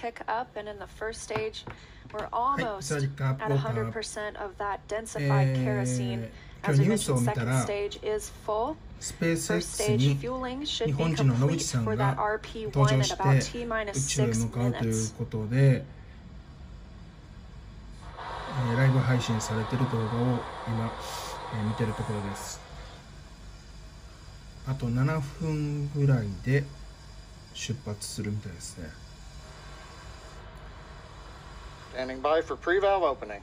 pick up, and in the first stage, we're almost at 100% of that densified kerosene. As we mentioned, second stage is full. スペース First X stage に fueling 日 should be 本人の野口 complete さん for が that 登 RP1 場 in し about て T-minus 宇宙へ 6 向かうという minutes. ことで、ライブ配信されている動画を今、見ているところです。あと7分ぐらいで出発するみたいですね。Standing by for pre-valve opening.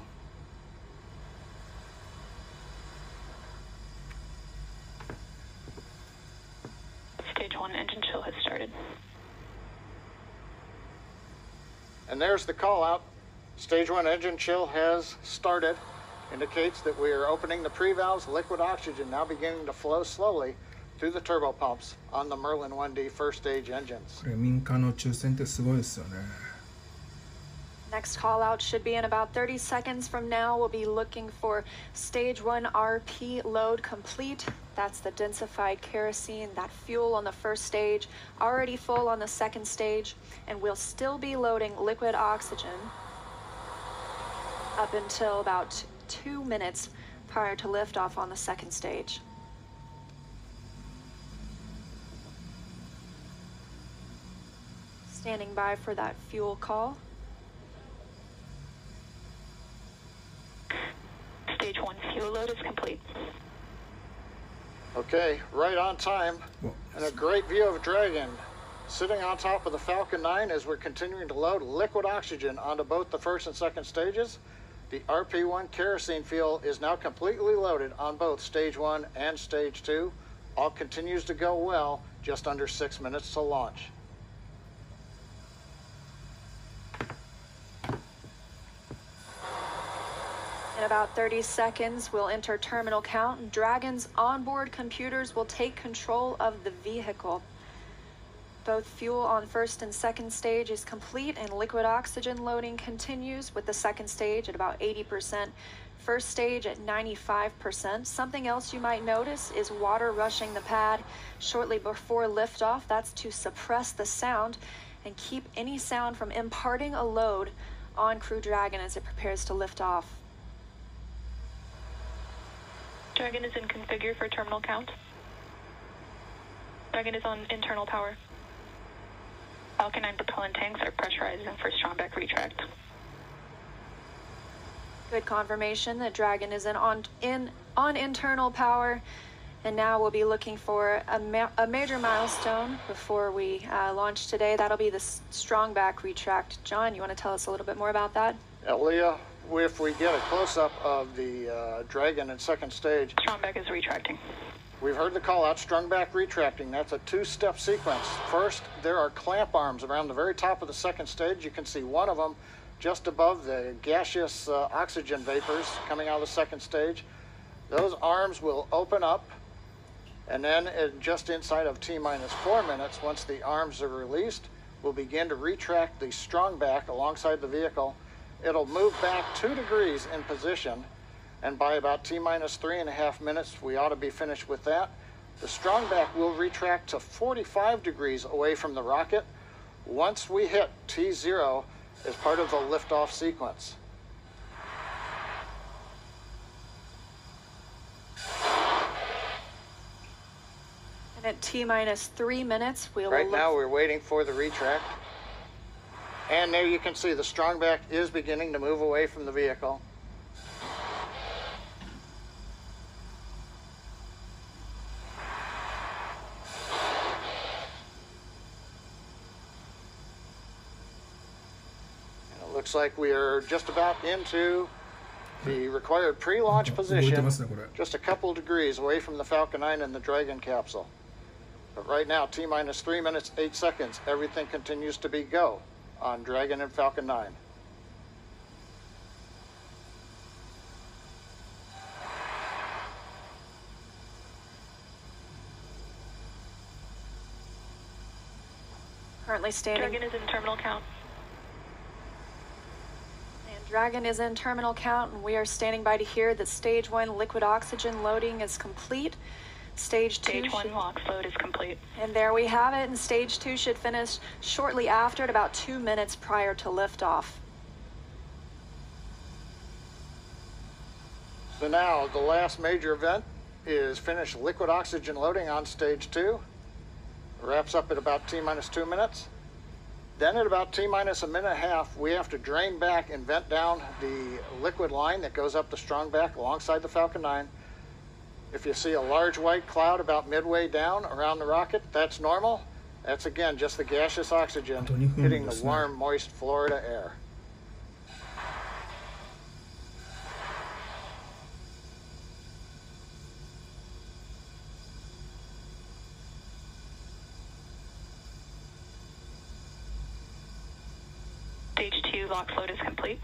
Stage 1 engine chill has started. And there's the call out. Stage 1 engine chill has started. Indicates that we are opening the pre-valves. Liquid oxygen now beginning to flow slowly through the turbo pumps on the Merlin 1D first stage engines. これ民間の宇宙船ってすごいですよね。Next call out should be in about 30 seconds from now. We'll be looking for stage 1 RP load complete. That's the densified kerosene, that fuel on the first stage, already full on the second stage, and we'll still be loading liquid oxygen up until about 2 minutes prior to liftoff on the second stage. Standing by for that fuel call. Stage 1 fuel load is complete. Okay, right on time, and a great view of Dragon sitting on top of the Falcon 9 as we're continuing to load liquid oxygen onto both the first and second stages. The RP1 kerosene fuel is now completely loaded on both stage 1 and stage 2. All continues to go well, just under 6 minutes to launch. In about 30 seconds, we'll enter terminal count. Dragon's onboard computers will take control of the vehicle. Both fuel on first and second stage is complete, and liquid oxygen loading continues with the second stage at about 80%, first stage at 95%. Something else you might notice is water rushing the pad shortly before liftoff. That's to suppress the sound and keep any sound from imparting a load on Crew Dragon as it prepares to lift off. Dragon is in configure for terminal count. Dragon is on internal power. Falcon 9 propellant tanks are pressurized and for strongback retract. Good confirmation that Dragon is on internal power, and now we'll be looking for a major milestone before we launch today. That'll be the strongback retract. John, you want to tell us a little bit more about that? Leah, if we get a close-up of the Dragon in second stage, strongback is retracting. We've heard the call out, strongback retracting. That's a two-step sequence. First, there are clamp arms around the very top of the second stage. You can see one of them just above the gaseous oxygen vapors coming out of the second stage. Those arms will open up, and then just inside of T-minus 4 minutes, once the arms are released, we'll begin to retract the strongback alongside the vehicle. It'll move back 2 degrees in position, and by about T-minus 3.5 minutes, we ought to be finished with that. The strongback will retract to 45 degrees away from the rocket once we hit T0 as part of the liftoff sequence. And at T-minus 3 minutes, Right now, we're waiting for the retract. And there you can see the strongback is beginning to move away from the vehicle. Looks like we are just about into the required pre-launch position, just a couple degrees away from the Falcon 9 and the Dragon capsule. But right now, T-minus 3 minutes, 8 seconds, everything continues to be go on Dragon and Falcon 9. Currently standing. Dragon is in terminal count. Dragon is in terminal count, and we are standing by to hear that stage 1 liquid oxygen loading is complete. Stage 2. Stage 1 LOX load is complete. And there we have it, and Stage 2 should finish shortly after, at about 2 minutes prior to liftoff. So now the last major event is finished liquid oxygen loading on Stage 2. Wraps up at about T-minus 2 minutes. Then at about T-minus a minute and a half, we have to drain back and vent down the liquid line that goes up the strong back alongside the Falcon 9. If you see a large white cloud about midway down around the rocket, that's normal. That's again just the gaseous oxygen hitting the warm, moist Florida air. Stage 2 LOX load is complete.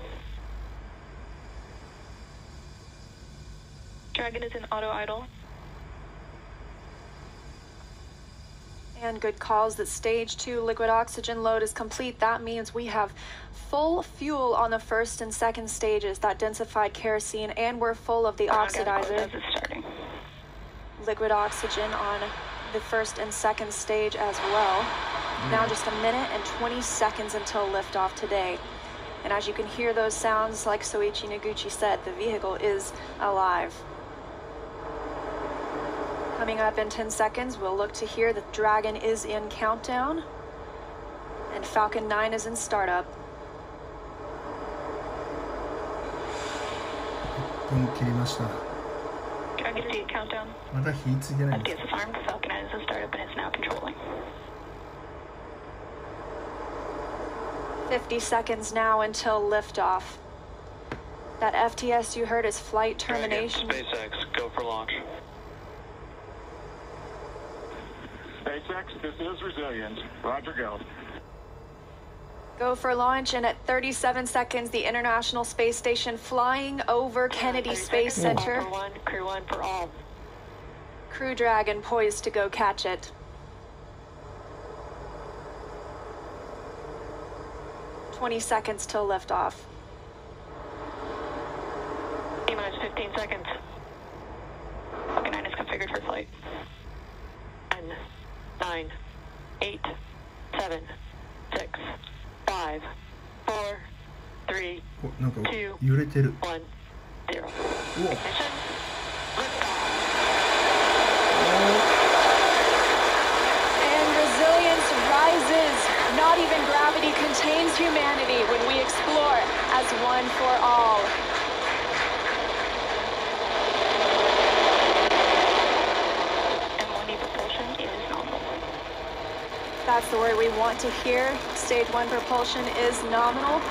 Dragon is in auto idle. And good calls that Stage 2 liquid oxygen load is complete. That means we have full fuel on the first and second stages, that densified kerosene, and we're full of the oxidizer. Liquid oxygen on the first and second stage as well. Now just a minute and 20 seconds until liftoff today. And as you can hear those sounds, like Soichi Noguchi said, the vehicle is alive. Coming up in 10 seconds, we'll look to hear that Dragon is in countdown and Falcon 9 is in startup. 1分切りました。 Dragon is in countdown. まだ火ついてないです。 FD is armed. Falcon 9 is in startup and is now controlling. 50 seconds now until liftoff. That FTS you heard is flight termination. Dragon, SpaceX, go for launch. SpaceX, this is Resilient. Roger, go. Go for launch, and at 37 seconds, the International Space Station flying over Kennedy Space Center. Crew 1 for all. Crew Dragon poised to go catch it. 20 seconds till liftoff. T-minus 15 seconds. Falcon 9 is configured for flight. 10, 9, 8, 7, 6, 5, 4, 3, 2, 揺れてる。 1, 0. Whoa. Ignition. Liftoff. And resilience rises. Not even gravity contains humanity when we explore as one for all. M1E propulsion is nominal. That's the word we want to hear. Stage 1 propulsion is nominal.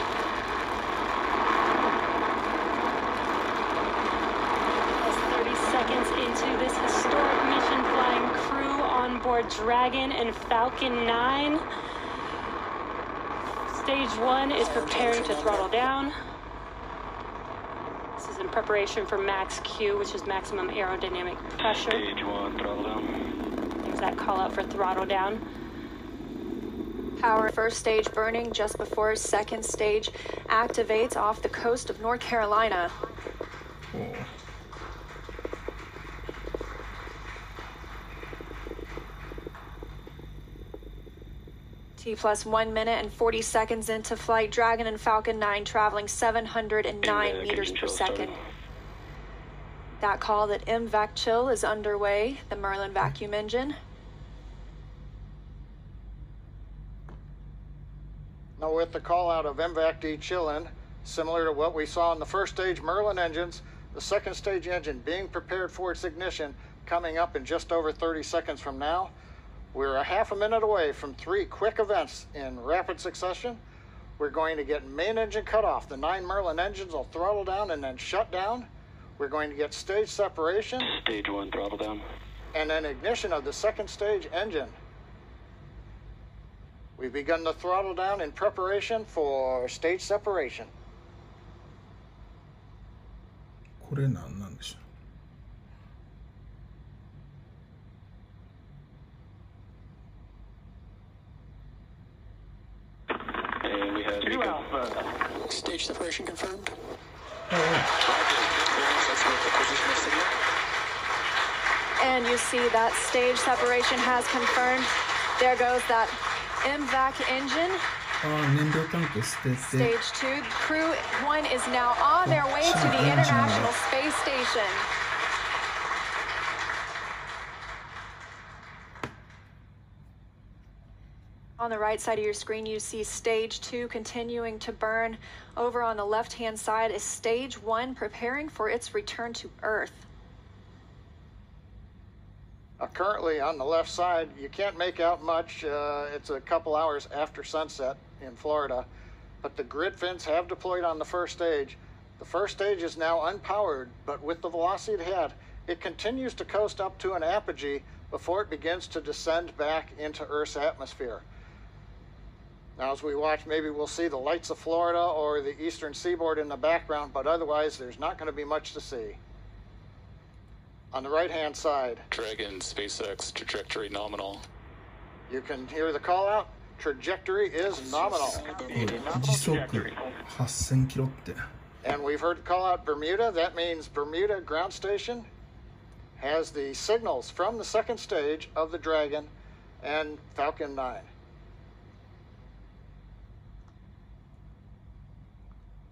As 30 seconds into this historic mission, flying crew on board Dragon and Falcon 9. Stage 1 is preparing to throttle down. This is in preparation for max Q, which is maximum aerodynamic pressure. Stage 1, throttle down. There's that call out for throttle down. Power first stage burning just before second stage activates off the coast of North Carolina. T plus 1 minute and 40 seconds into flight, Dragon and Falcon 9 traveling 709 meters per second. That call that MVAC chill is underway, the Merlin vacuum engine. Now with the call out of MVAC de-chilling, similar to what we saw in the first stage Merlin engines, the second stage engine being prepared for its ignition coming up in just over 30 seconds from now. We're a half a minute away from 3 quick events in rapid succession. We're going to get main engine cut off. The 9 Merlin engines will throttle down and then shut down. We're going to get stage separation. Stage 1, throttle down. And then ignition of the second stage engine. We've begun the throttle down in preparation for stage separation. これ何なんでしょう。And we have 2 Alpha. Stage separation confirmed. And you see that stage separation has confirmed. There goes that MVAC engine. 燃料タンク捨てて Stage 2. Crew 1 is now on their way to the International Space Station. On the right side of your screen, you see Stage 2 continuing to burn. Over on the left-hand side is Stage 1 preparing for its return to Earth. Currently on the left side, you can't make out much. It's a couple hours after sunset in Florida, but the grid fins have deployed on the first stage. The first stage is now unpowered, but with the velocity it had, it continues to coast up to an apogee before it begins to descend back into Earth's atmosphere. Now, as we watch, maybe we'll see the lights of Florida or the eastern seaboard in the background, but otherwise there's not going to be much to see. On the right-hand side, Dragon SpaceX trajectory nominal. You can hear the call out. Trajectory is nominal. 時速8000キロって And we've heard the call out Bermuda. That means Bermuda ground station has the signals from the second stage of the Dragon and Falcon 9.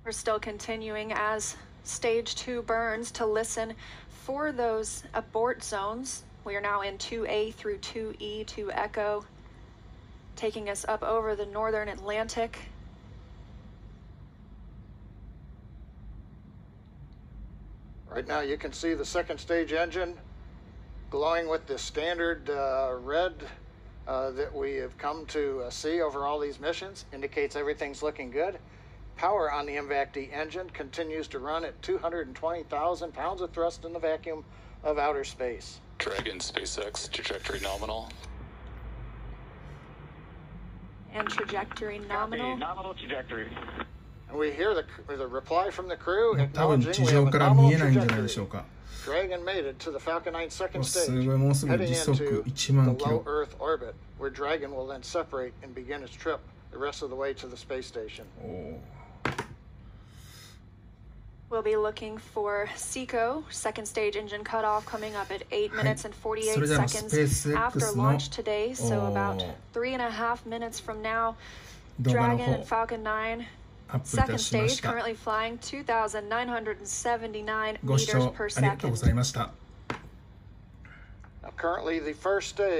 We're still continuing as Stage 2 burns to listen for those abort zones. We are now in 2A through 2E to Echo, taking us up over the northern Atlantic. Right now you can see the second stage engine glowing with the standard red that we have come to see over all these missions. Indicates everything's looking good. Power on the MVAC-D engine continues to run at 220,000 pounds of thrust in the vacuum of outer space. Dragon SpaceX trajectory nominal. And trajectory nominal. Nominal trajectory. And we hear the reply from the crew 多分 acknowledging 地 we 上 have a から見え nominal ないんじゃないで trajectory. しょうか Dragon made it to the Falcon 9 second す stage, ごいもうすぐ heading 時速 into 1 the 万キ low ロ Earth orbit, where Dragon will then separate and begin its trip the rest of the way to the space station. おー We'll be looking for SECO, second stage engine cutoff, coming up at 8 minutes and 48 それでは seconds SpaceX after の launch today, so about 3.5 minutes from now. 動画の Dragon 方 and Falcon 9, アップいた second しま stage, した currently flying 2,979ご視 meters 聴 per ありがとうござい second. ました Now, currently, the first stage